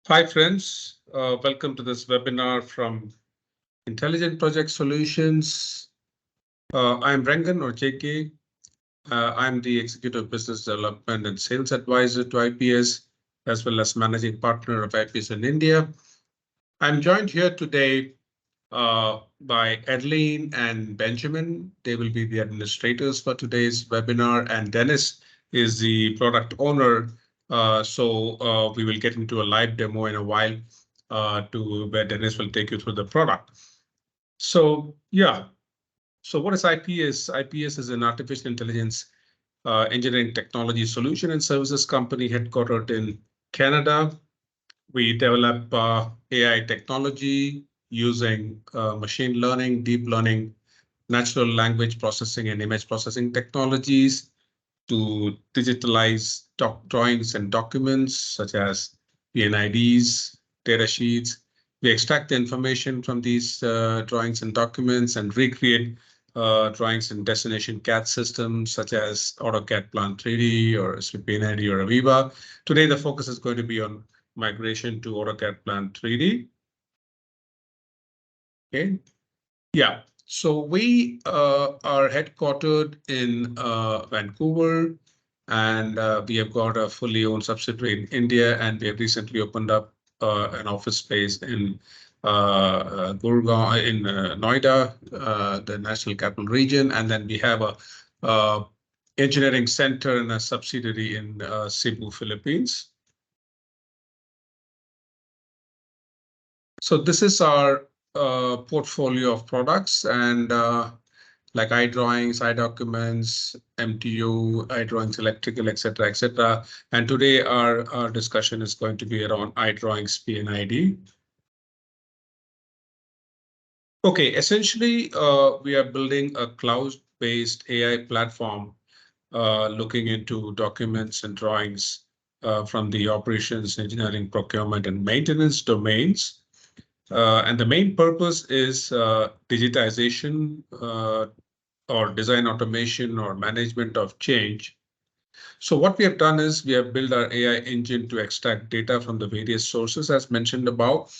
Hi friends, welcome to this webinar from Intelligent Project Solutions. I'm Rangan or JK. I'm the Executive Business Development and Sales Advisor to IPS, as well as Managing Partner of IPS in India. I'm joined here today by Adeline and Benjamin. They will be the administrators for today's webinar, and Dennis is the product owner. So we will get into a live demo in a while to where Dennis will take you through the product. So yeah, so what is IPS? IPS is an artificial intelligence engineering technology solution and services company headquartered in Canada. We develop AI technology using machine learning, deep learning, natural language processing, and image processing technologies to digitalize drawings and documents such as PNIDs, data sheets. We extract the information from these drawings and documents and recreate drawings in destination CAD systems such as AutoCAD Plant 3D or SPPNID or Aviva. Today, the focus is going to be on migration to AutoCAD Plant 3D. Okay. Yeah. So we are headquartered in Vancouver, and we have got a fully owned subsidiary in India, and we have recently opened up an office space in Gurgaon, in Noida, the National Capital Region, and then we have a engineering center and a subsidiary in Cebu, Philippines. So this is our portfolio of products, and like iDrawings, iDocuments, MTU, iDrawings, electrical, etc., etc. And today our discussion is going to be around iDrawings PNID. Okay, essentially, we are building a cloud-based AI platform looking into documents and drawings from the operations, engineering, procurement, and maintenance domains. And the main purpose is digitization or design automation or management of change. So what we have done is we have built our AI engine to extract data from the various sources as mentioned above.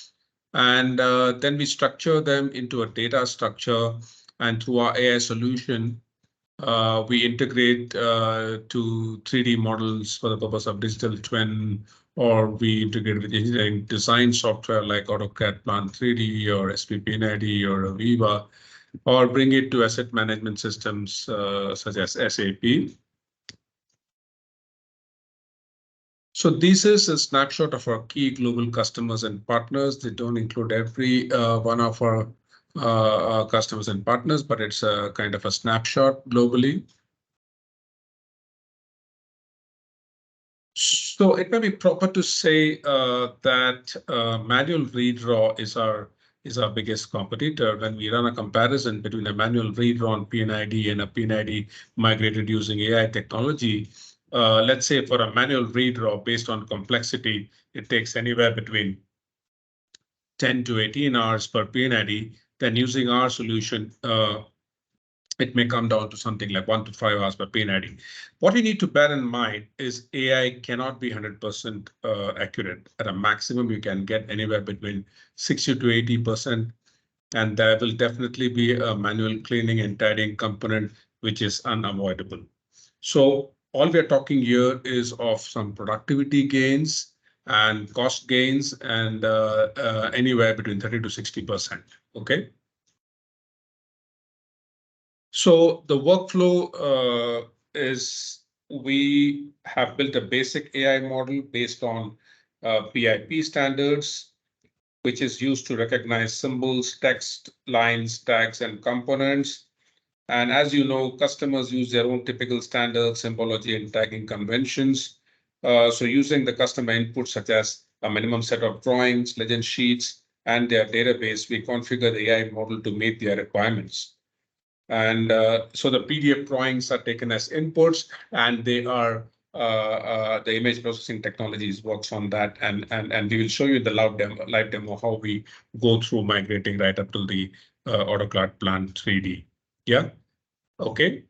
And then we structure them into a data structure. And through our AI solution, we integrate to 3D models for the purpose of digital twin, or we integrate with engineering design software like AutoCAD Plant 3D or SPPNID or Aviva, or bring it to asset management systems such as SAP. So this is a snapshot of our key global customers and partners. They don't include every one of our customers and partners, but it's a kind of a snapshot globally. So it may be proper to say that manual redraw is our biggest competitor. When we run a comparison between a manual redraw on PNID and a PNID migrated using AI technology, let's say for a manual redraw based on complexity, it takes anywhere between 10 to 18 hours per PNID. Then using our solution, it may come down to something like 1 to 5 hours per PNID. What you need to bear in mind is AI cannot be 100% accurate. At a maximum, you can get anywhere between 60 to 80%. And there will definitely be a manual cleaning and tidying component, which is unavoidable. So all we are talking here is of some productivity gains and cost gains, and anywhere between 30 to 60%. Okay. So the workflow is we have built a basic AI model based on PIP standards, which is used to recognize symbols, text, lines, tags, and components. And as you know, customers use their own typical standards, symbology, and tagging conventions. So using the customer inputs such as a minimum set of drawings, legend sheets, and their database, we configure the AI model to meet their requirements. And so the PDF drawings are taken as inputs, and they are the image processing technologies works on that. And we will show you the live demo how we go through migrating right up to the AutoCAD Plant 3D. Yeah. Okay.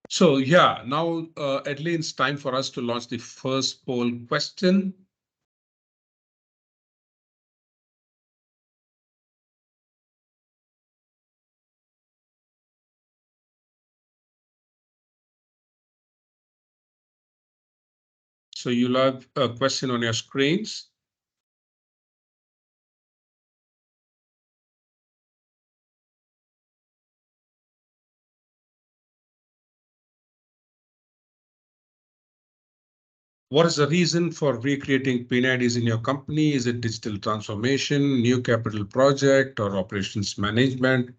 So yeah, now Adeline, it's time for us to launch the first poll question. So you'll have a question on your screens. What is the reason for recreating PIDs in your company? Is it digital transformation, new capital project, or operations management?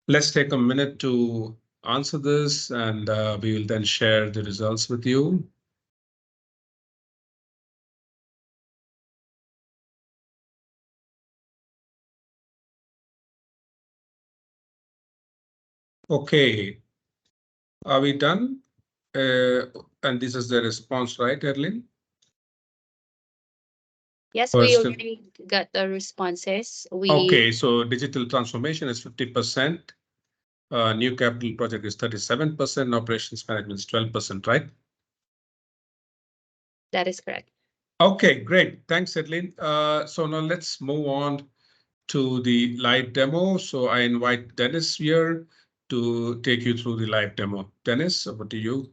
Let's take a minute to answer this, and we will then share the results with you. Okay, are we done? And this is the response, right, Erlin? Yes, Or we still- already got the responses. Okay, so digital transformation is 50%. New capital project is 37%. Operations management is 12%, right? That is correct. Okay, great. Thanks, Edlin. So now let's move on to the live demo. So I invite Dennis here to take you through the live demo. Dennis, over to you.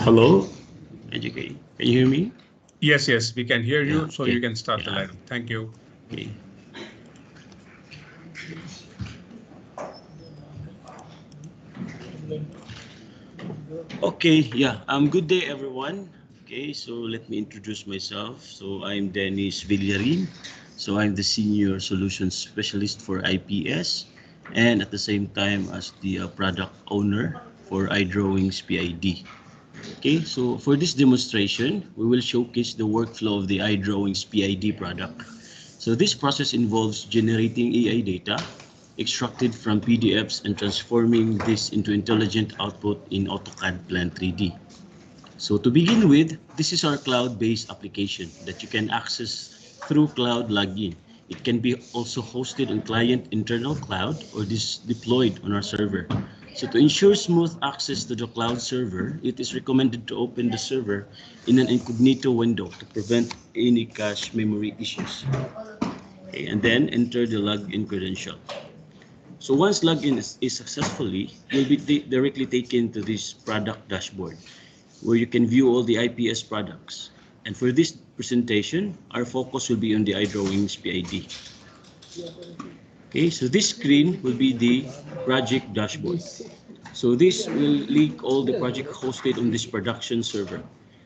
Hello, educate. Can you hear me? Yes, yes, we can hear you. Yeah, So okay. you can start the Yeah. live. Thank you. Okay. Okay, yeah. Good day, everyone. Okay, so let me introduce myself. So I'm Dennis Villarin. So I'm the Senior Solutions Specialist for IPS, and at the same time as the product owner for iDrawings PID. Okay, so for this demonstration, we will showcase the workflow of the iDrawings PID product. So this process involves generating AI data extracted from PDFs and transforming this into intelligent output in AutoCAD Plan 3D. So to begin with, this is our cloud-based application that you can access through Cloud Login. It can be also hosted on client internal cloud or deployed on our server. So to ensure smooth access to the cloud server, it is recommended to open the server in an incognito window to prevent any cache memory issues. Okay, and then enter the login credential. So once login is successfully, you'll be directly taken to this product dashboard where you can view all the IPS products. And for this presentation, our focus will be on the iDrawings PID. Okay, so this screen will be the project dashboard. So this will link all the project hosted on this production server.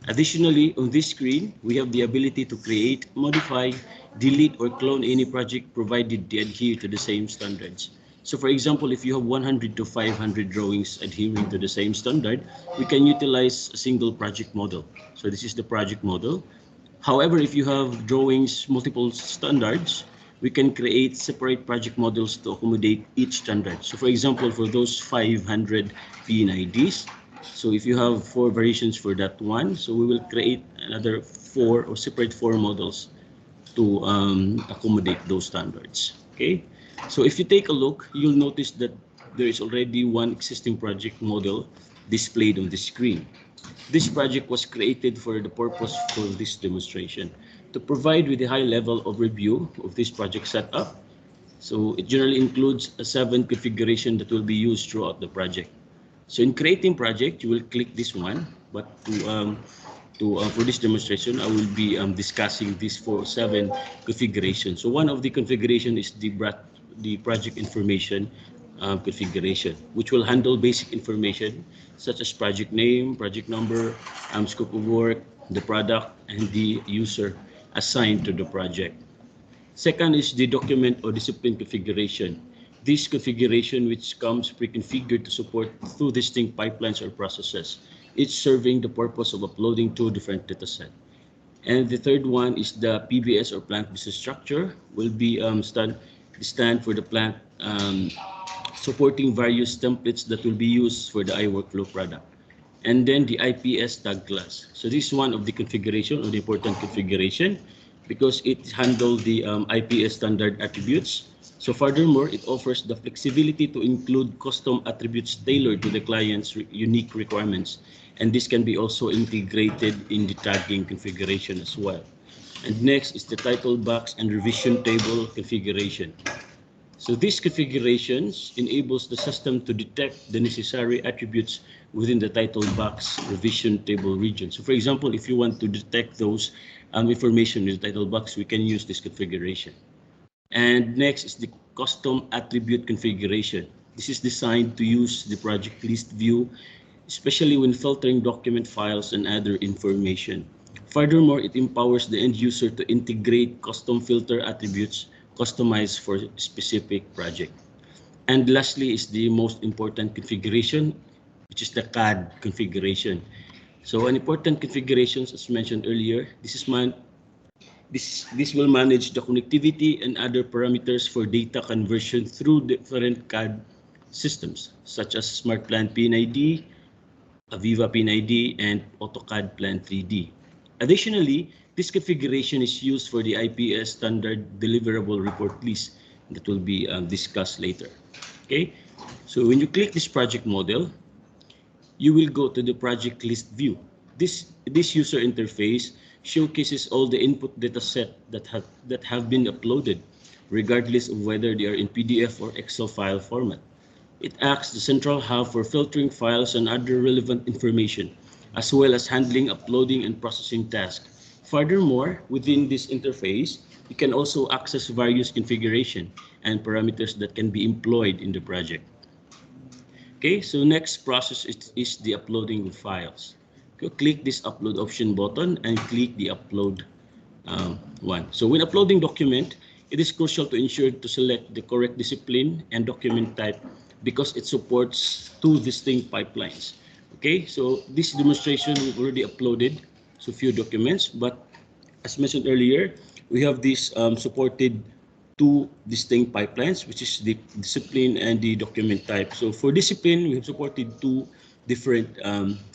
Additionally, on this screen, we have the ability to create, modify, delete, or clone any project provided they adhere to the same standards. So for example, if you have 100 to 500 drawings adhering to the same standard, we can utilize a single project model. So this is the project model. However, if you have drawings, multiple standards, we can create separate project models to accommodate each standard. So for example, for those 500 PIDs, so if you have 4 variations for that one, so we will create another 4 or separate 4 models to accommodate those standards. Okay, so if you take a look, you'll notice that there is already one existing project model displayed on the screen. This project was created for the purpose for this demonstration to provide with a high level of review of this project setup. So it generally includes a 7 configuration that will be used throughout the project. So in creating project, you will click this one, but for this demonstration, I will be discussing this for 7 configurations. So one of the configuration is the project information configuration, which will handle basic information such as project name, project number, scope of work, the product, and the user assigned to the project. Second is the document or discipline configuration. This configuration which comes pre-configured to support 2 distinct pipelines or processes, each serving the purpose of uploading 2 different datasets. And the third one is the PBS or plant business structure will be stand for the plant supporting various templates that will be used for the iWorkflow product. And then the IPS tag class. So this is one of the configuration or the important configuration. because it handles the IPS standard attributes. So furthermore, it offers the flexibility to include custom attributes tailored to the client's unique requirements. And this can be also integrated in the tagging configuration as well. And next is the title box and revision table configuration. So these configurations enables the system to detect the necessary attributes within the title box revision table region. So for example, if you want to detect those information in the title box, we can use this configuration. And next is the custom attribute configuration. This is designed to use the project list view, especially when filtering document files and other information. Furthermore, it empowers the end user to integrate custom filter attributes customized for a specific project. And lastly is the most important configuration, which is the CAD configuration. So an important configurations, as mentioned earlier, this will manage the connectivity and other parameters for data conversion through different CAD systems, such as SmartPlan PID, Aviva PID, and AutoCAD Plan 3D. Additionally, this configuration is used for the IPS standard deliverable report list that will be discussed later. Okay, so when you click this project model, you will go to the project list view. This user interface showcases all the input data set that have been uploaded, regardless of whether they are in PDF or Excel file format. It acts the central hub for filtering files and other relevant information, as well as handling uploading and processing tasks. Furthermore, within this interface, you can also access various configuration and parameters that can be employed in the project. Okay, so next process is the uploading of files. Okay, click this upload option button and click the upload one. So when uploading document, it is crucial to ensure to select the correct discipline and document type because it supports two distinct pipelines. Okay, so this demonstration we've already uploaded so few documents, but as mentioned earlier, we have this supported two distinct pipelines, which is the discipline and the document type. So for discipline, we have supported two different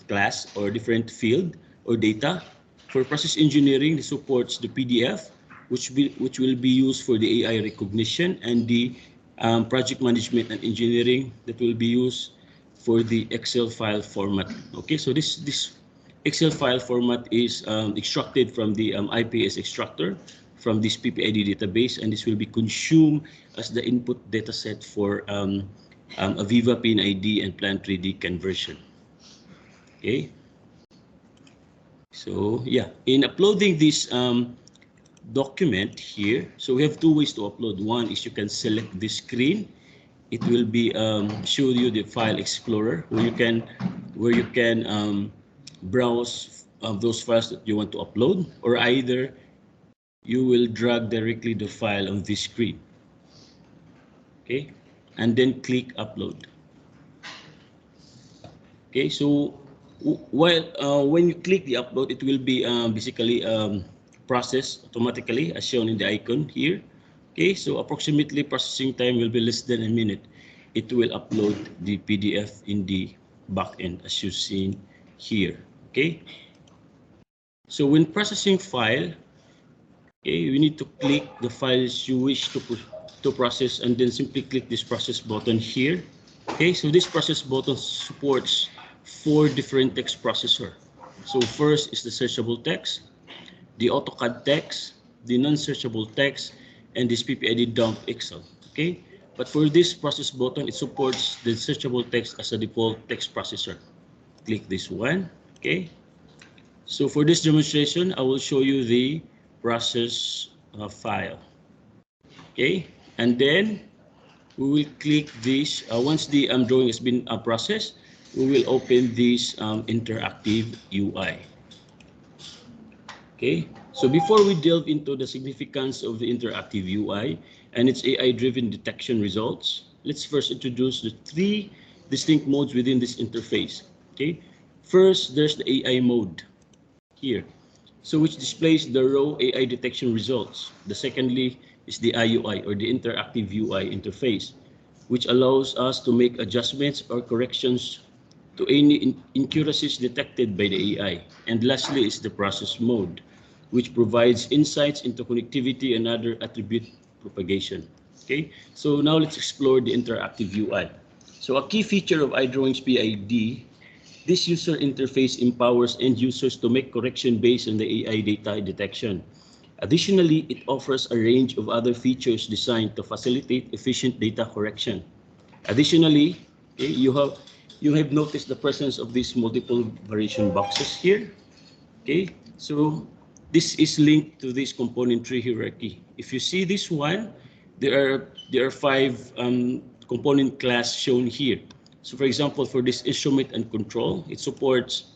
class or different field or data. For process engineering, it supports the PDF, which will be used for the AI recognition, and the project management and engineering that will be used for the Excel file format. Okay, so this Excel file format is extracted from the IPS extractor from this PPID database, and this will be consumed as the input data set for Aviva PID and Plan 3D conversion. Okay. So yeah, in uploading this document here, so we have two ways to upload. One is you can select this screen. It will be show you the file explorer where you can browse those files that you want to upload, or either you will drag directly the file on this screen. Okay, and then click upload. Okay, so when you click the upload, it will be basically processed automatically as shown in the icon here. Okay, so approximately processing time will be less than a minute. It will upload the PDF in the backend as you've seen here. Okay, so when processing file, okay, we need to click the files you wish to process, and then simply click this process button here. Okay, so this process button supports 4 different text processor. So first is the searchable text, the AutoCAD text, the non-searchable text, and this PPID dump Excel. Okay, but for this process button, it supports the searchable text as a default text processor. Click this one. Okay, so for this demonstration, I will show you the process file. Okay, and then we will click this. Once the drawing has been processed, we will open this interactive UI. Okay, so before we delve into the significance of the interactive UI and its AI-driven detection results, let's first introduce the 3 distinct modes within this interface. Okay, first there's the AI mode here, so which displays the raw AI detection results. The secondly is the IUI, or the interactive UI interface, which allows us to make adjustments or corrections to any inaccuracies detected by the AI. And lastly is the process mode, which provides insights into connectivity and other attribute propagation. Okay, so now let's explore the interactive UI. So a key feature of iDrawings PID, this user interface empowers end users to make correction based on the AI data detection. Additionally, it offers a range of other features designed to facilitate efficient data correction. Additionally, okay, you have noticed the presence of these multiple variation boxes here. Okay, so this is linked to this component tree hierarchy. If you see this one, there are five component class shown here. So for example, for this instrument and control, it supports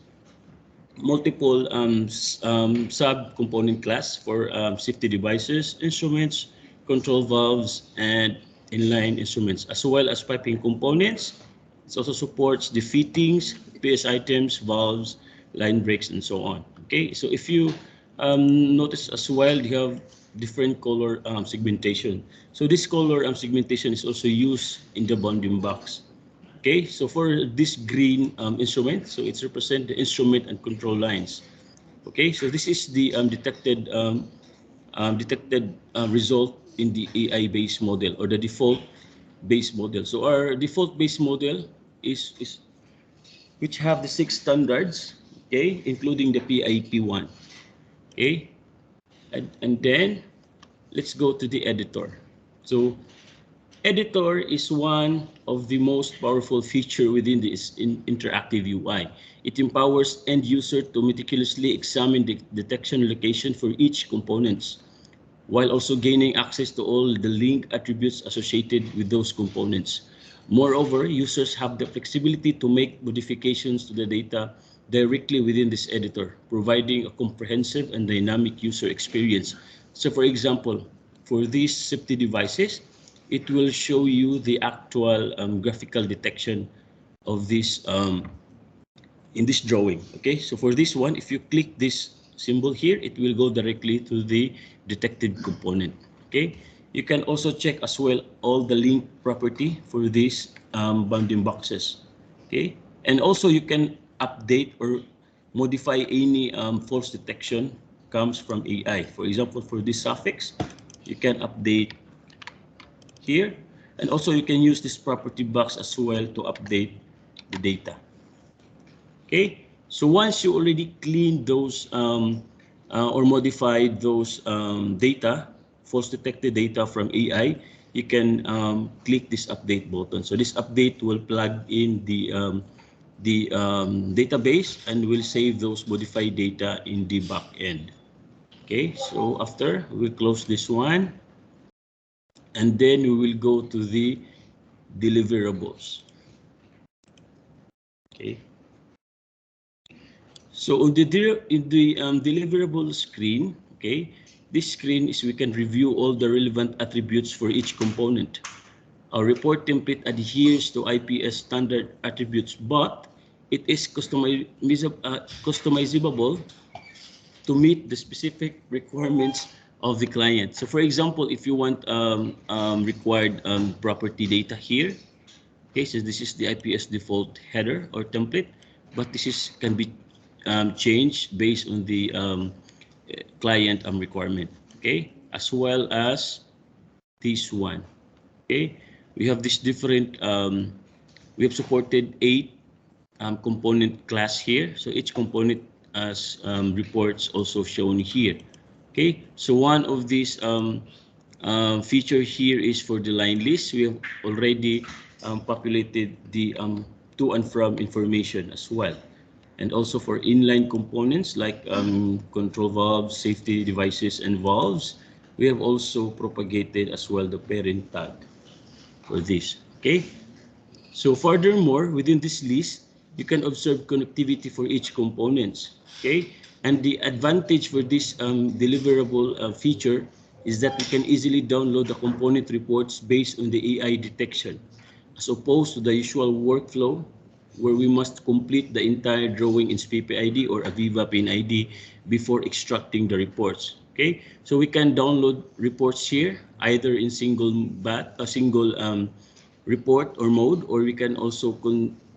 multiple sub-component class for safety devices, instruments, control valves, and inline instruments, as well as piping components. It also supports the fittings, PS items, valves, line breaks, and so on. Okay, so if you notice as well, you have different color segmentation. So this color segmentation is also used in the bounding box. Okay, so for this green instrument, so it's represent the instrument and control lines. Okay, so this is the detected result in the AI-based model or the default base model. So our default base model is which have the 6 standards, okay, including the PIP1. Okay, and then let's go to the editor. So editor is one of the most powerful feature within this interactive UI. It empowers end user to meticulously examine the detection location for each components, while also gaining access to all the link attributes associated with those components. Moreover, users have the flexibility to make modifications to the data directly within this editor, providing a comprehensive and dynamic user experience. So for example, for these safety devices, it will show you the actual graphical detection of this in this drawing. Okay, so for this one, if you click this symbol here, it will go directly to the detected component. Okay, you can also check as well all the link property for these bounding boxes. Okay, and also you can update or modify any false detection comes from AI. For example, for this suffix, you can update here, and also you can use this property box as well to update the data. Okay, so once you already clean those or modified those data, false detected data from AI, you can click this update button. So this update will plug in the database and will save those modified data in the back end. Okay, so after we close this one, and then we will go to the deliverables. Okay. So on the deliverable screen, okay, this screen is we can review all the relevant attributes for each component. Our report template adheres to IPS standard attributes, but it is customizable to meet the specific requirements of the client. So for example, if you want required property data here, okay, so this is the IPS default header or template, but this is can be changed based on the client requirement. Okay, as well as this one. Okay, we have this different. We have supported 8 component class here. So each component as reports also shown here. Okay, so one of these feature here is for the line list. We have already populated the to and from information as well. And also for inline components like control valves, safety devices, and valves, we have also propagated as well the parent tag for this. Okay. So furthermore, within this list, you can observe connectivity for each components. Okay. And the advantage for this deliverable feature is that we can easily download the component reports based on the AI detection, as opposed to the usual workflow where we must complete the entire drawing in PID or Aviva PID before extracting the reports. Okay, so we can download reports here either in single report or mode, or we can also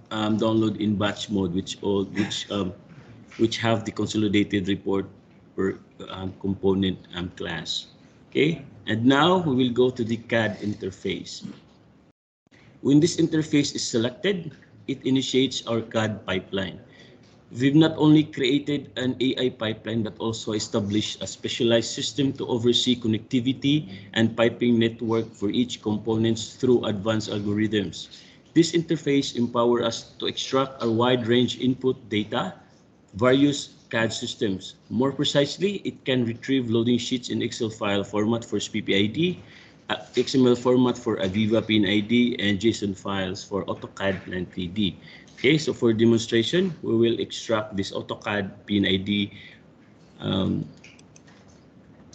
download in batch mode, which have the consolidated report per component class. Okay, and now we will go to the CAD interface. When this interface is selected, it initiates our CAD pipeline. We've not only created an AI pipeline, but also established a specialized system to oversee connectivity and piping network for each components through advanced algorithms. This interface empowers us to extract a wide range input data, various CAD systems. More precisely, it can retrieve loading sheets in Excel file format for PID, XML format for Aviva PID, and JSON files for AutoCAD Plan 3D. Okay, so for demonstration, we will extract this AutoCAD PID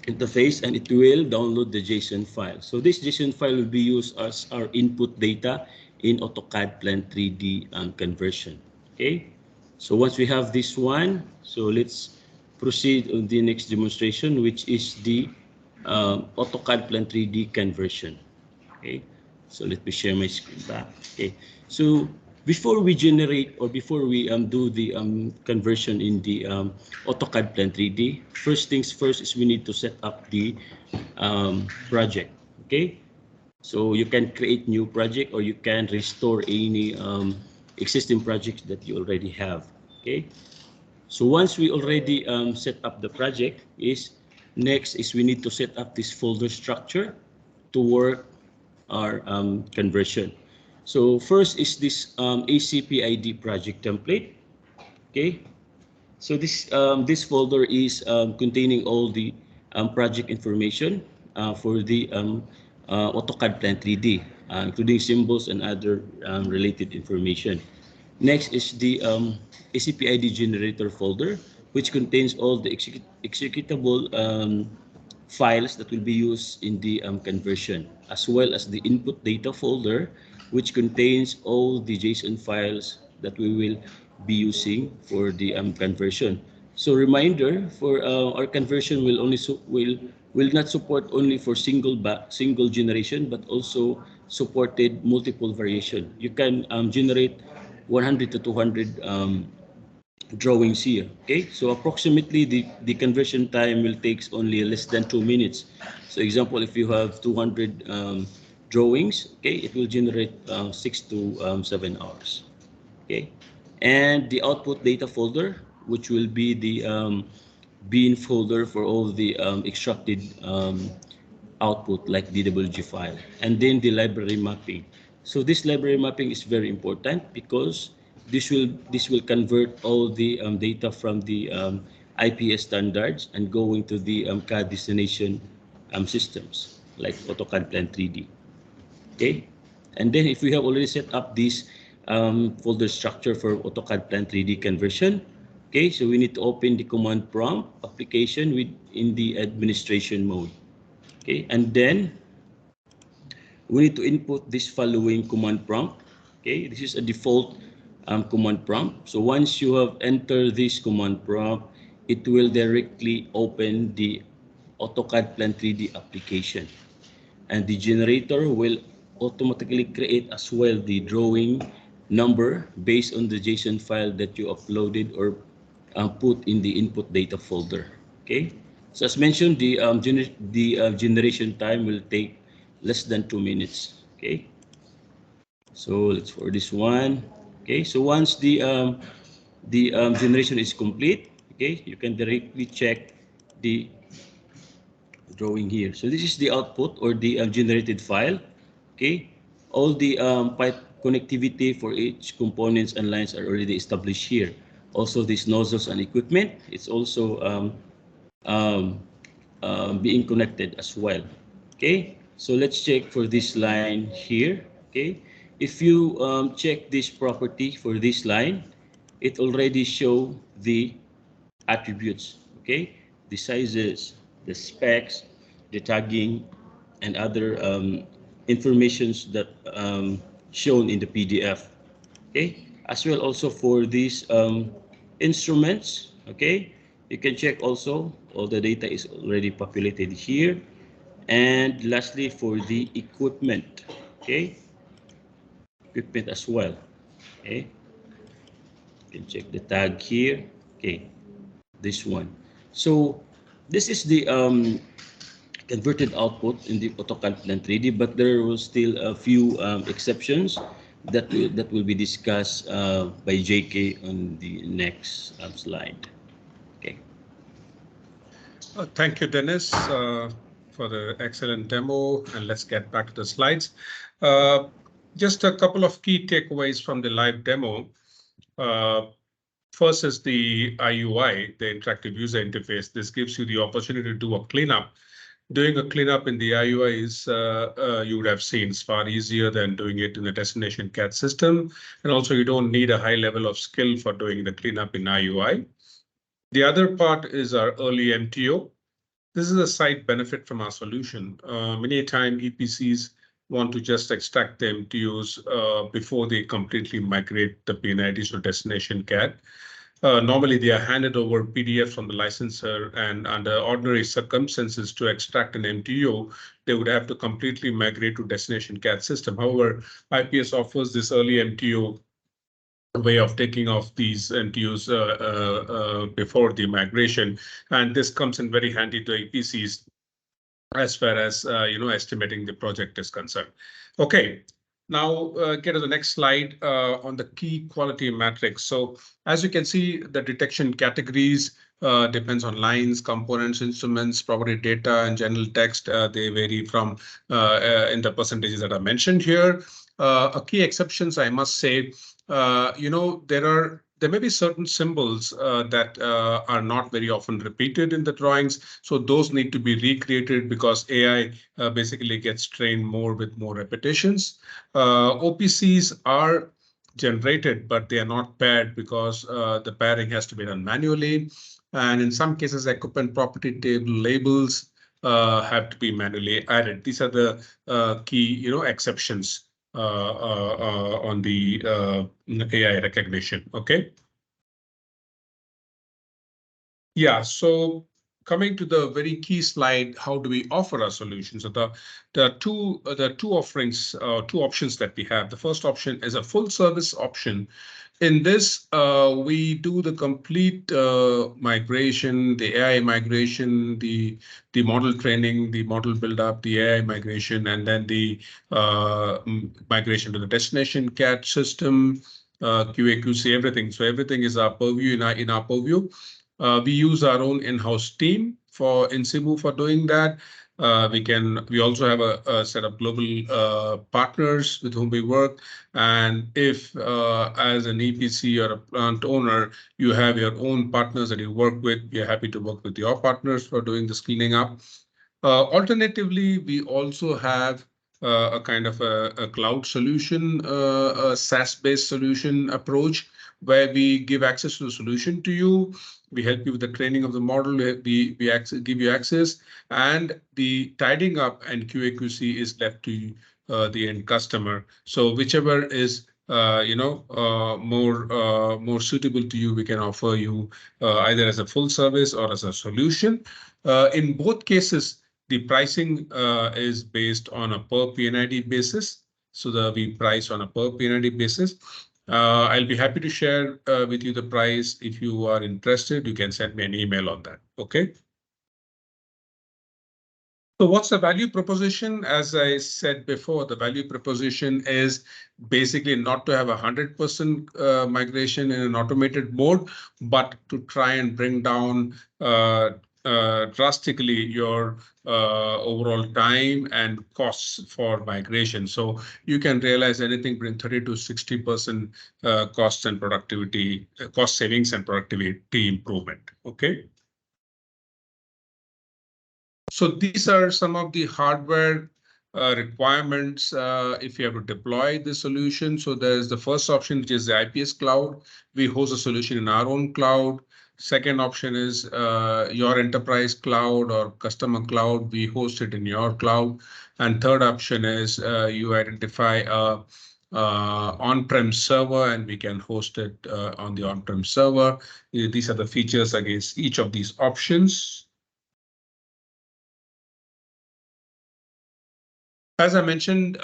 interface, and it will download the JSON file. So this JSON file will be used as our input data in AutoCAD Plan 3D conversion. Okay, so once we have this one, so let's proceed on the next demonstration, which is the AutoCAD Plan 3D conversion. Okay, so let me share my screen back. Okay, so before we generate or before we do the conversion in the AutoCAD Plan 3D, first things first is we need to set up the project. Okay, so you can create new project or you can restore any existing projects that you already have. Okay, so once we already set up the project, next is we need to set up this folder structure to work our conversion. So first is this ACPID project template. Okay, so this folder is containing all the project information for the AutoCAD Plan 3D, including symbols and other related information. Next is the ACPID generator folder, which contains all the executable files that will be used in the conversion, as well as the input data folder, which contains all the JSON files that we will be using for the conversion. So reminder, for our conversion will only will not support only for single generation, but also supported multiple variation. You can generate 100 to 200 drawings here. Okay, so approximately the conversion time will take only less than 2 minutes. So example, if you have 200 drawings, okay, it will generate 6 to 7 hours. Okay, and the output data folder, which will be the bin folder for all the extracted output like DWG file, and then the library mapping. So this library mapping is very important because this will convert all the data from the IPS standards and going to the CAD destination systems like AutoCAD Plan 3D. Okay, and then if we have already set up this folder structure for AutoCAD Plan 3D conversion, okay, so we need to open the command prompt application in the administration mode. Okay, and then we need to input this following command prompt. Okay, this is a default command prompt. So once you have entered this command prompt, it will directly open the AutoCAD Plan 3D application, and the generator will automatically create as well the drawing number based on the JSON file that you uploaded or put in the input data folder. Okay, so as mentioned, the generation time will take less than 2 minutes. Okay, so let's for this one. Okay, so once the generation is complete, okay, you can directly check the drawing here. So this is the output or the generated file. Okay, all the pipe connectivity for each components and lines are already established here. Also, these nozzles and equipment, it's also being connected as well. Okay, so let's check for this line here. Okay, if you check this property for this line, it already show the attributes. Okay, the sizes, the specs, the tagging, and other informations that shown in the PDF. Okay, as well also for these instruments. Okay, you can check also all the data is already populated here. And lastly, for the equipment. Okay, equipment as well. Okay, you can check the tag here. Okay, this one. So This is the converted output in the AutoCAD Plan 3D, but there will still a few exceptions that will be discussed by JK on the next slide. Okay. Thank you, Dennis, for the excellent demo. And let's get back to the slides. Just a couple of key takeaways from the live demo. First is the IUI, the interactive user interface. This gives you the opportunity to do a cleanup. Doing a cleanup in the IUI is, you would have seen, is far easier than doing it in the destination CAD system. And also, you don't need a high level of skill for doing the cleanup in IUI. The other part is our early MTO. This is a side benefit from our solution. Many times EPCs want to just extract the MTOs before they completely migrate the PNIDs to destination CAD. Normally, they are handed over PDF from the licensor, and under ordinary circumstances, to extract an MTO, they would have to completely migrate to destination CAD system. However, IPS offers this early MTO way of taking off these MTOs before the migration, and this comes in very handy to EPCs as far as estimating the project is concerned. Okay. Now get to the next slide on the key quality metrics. So as you can see, the detection categories depends on lines, components, instruments, property data, and general text. They vary from in the percentages that are mentioned here. A key exceptions, I must say, there may be certain symbols that are not very often repeated in the drawings. So those need to be recreated because AI basically gets trained more with more repetitions. OPCs are generated, but they are not paired because the pairing has to be done manually. And in some cases, equipment property table labels have to be manually added. These are the key, exceptions on the AI recognition. Okay. Yeah. So coming to the very key slide, how do we offer our solutions? So the two offerings, two options that we have. The first option is a full service option. In this, we do the complete migration, the AI migration, the model training, the model build up, the AI migration, and then the migration to the destination CAD system, QA, QC, everything. So everything is our purview in our purview. We use our own in-house team for Insibu for doing that. We also have a set of global partners with whom we work. And if as an EPC or a plant owner, you have your own partners that you work with, we are happy to work with your partners for doing this cleaning up. Alternatively, we also have a kind of a cloud solution, a SaaS-based solution approach, where we give access to the solution to you. We help you with the training of the model. We give you access, and the tidying up and QA/QC is left to the end customer. So whichever is more suitable to you, we can offer you either as a full service or as a solution. In both cases, the pricing is based on a per PNID basis. So we price on a per PNID basis. I'll be happy to share with you the price. If you are interested, you can send me an email on that. Okay. So what's the value proposition? As I said before, the value proposition is basically not to have 100% migration in an automated mode, but to try and bring down drastically your overall time and costs for migration. So you can realize anything between 30 to 60% cost and productivity, cost savings and productivity improvement. Okay. So these are some of the hardware requirements if you have to deploy the solution. So there's the first option, which is the IPS cloud. We host a solution in our own cloud. Second option is your enterprise cloud or customer cloud. We host it in your cloud. And third option is you identify a on-prem server, and we can host it on the on-prem server. These are the features against each of these options. As I mentioned,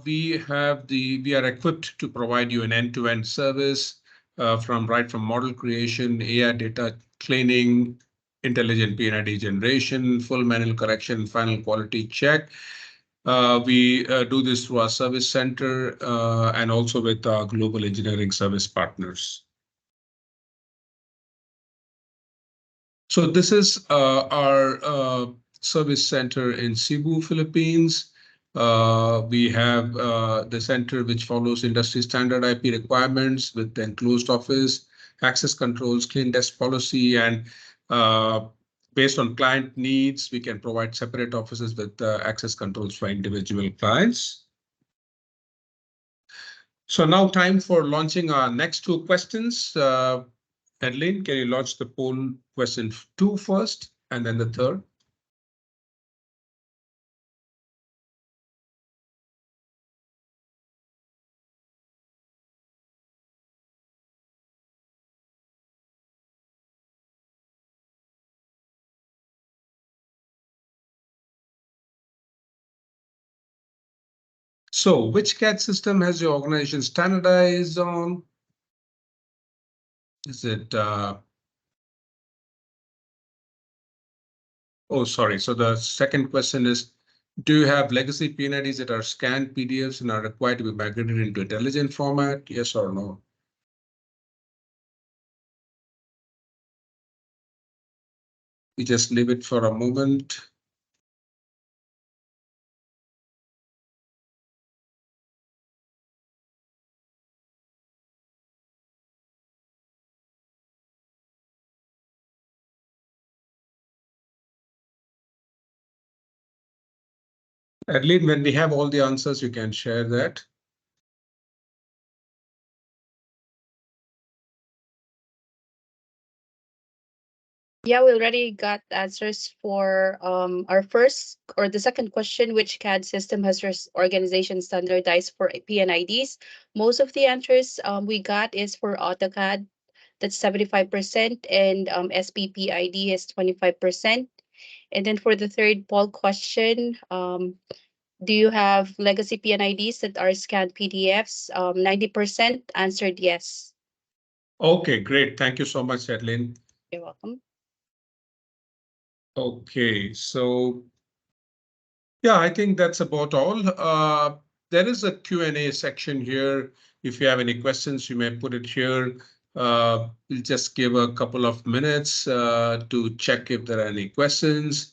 we are equipped to provide you an end-to-end service from model creation, AI data cleaning, intelligent PID generation, full manual correction, final quality check. We do this through our service center and also with our global engineering service partners. So this is our service center in Cebu, Philippines. We have the center which follows industry standard IP requirements with the enclosed office, access controls, clean desk policy, and based on client needs, we can provide separate offices with access controls for individual clients. So now time for launching our next two questions. Adeline, can you launch the poll question 2 first and then the third? So which CAD system has your organization standardized on? Is it, oh, sorry. So the second question is, do you have legacy PIDs that are scanned PDFs and are required to be migrated into intelligent format? Yes or no? We just leave it for a moment. Adeline, when we have all the answers, you can share that. Yeah, we already got answers for our first or the second question, which CAD system has your organization standardized for PNIDs? Most of the answers we got is for AutoCAD, that's 75%, and SPPID is 25%. And then for the third poll question, do you have legacy PNIDs that are scanned PDFs? 90% answered yes. Okay, great. Thank you so much, Adeline. You're welcome. Okay, so yeah, I think that's about all. There is a Q&A section here. If you have any questions, you may put it here. We'll just give a couple of minutes to check if there are any questions.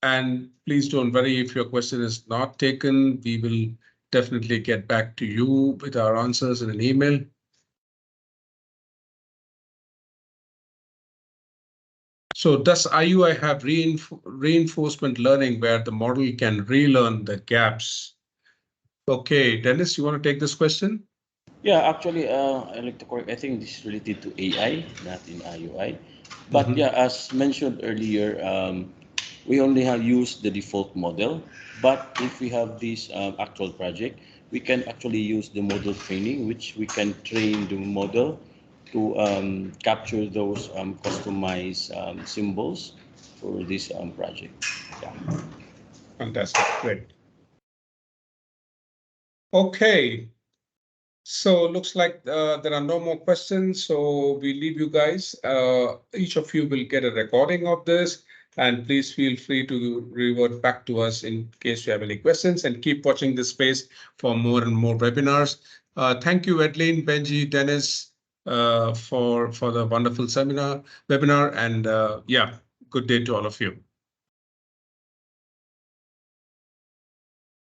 And please don't worry if your question is not taken. We will definitely get back to you with our answers in an email. So does IUI have reinforcement learning where the model can relearn the gaps? Okay, Dennis, you want to take this question? Yeah, actually, I like to correct. I think this is related to AI, not in IUI. But yeah, as mentioned earlier, we only have used the default model. But if we have this actual project, we can actually use the model training, which we can train the model to capture those customized symbols for this project. Yeah. Fantastic, great. Okay, so looks like there are no more questions. So we leave you guys. Each of you will get a recording of this. And please feel free to revert back to us in case you have any questions, and keep watching this space for more and more webinars. Thank you, Adeline, Benji, Dennis, for the wonderful webinar. And yeah, good day to all of you.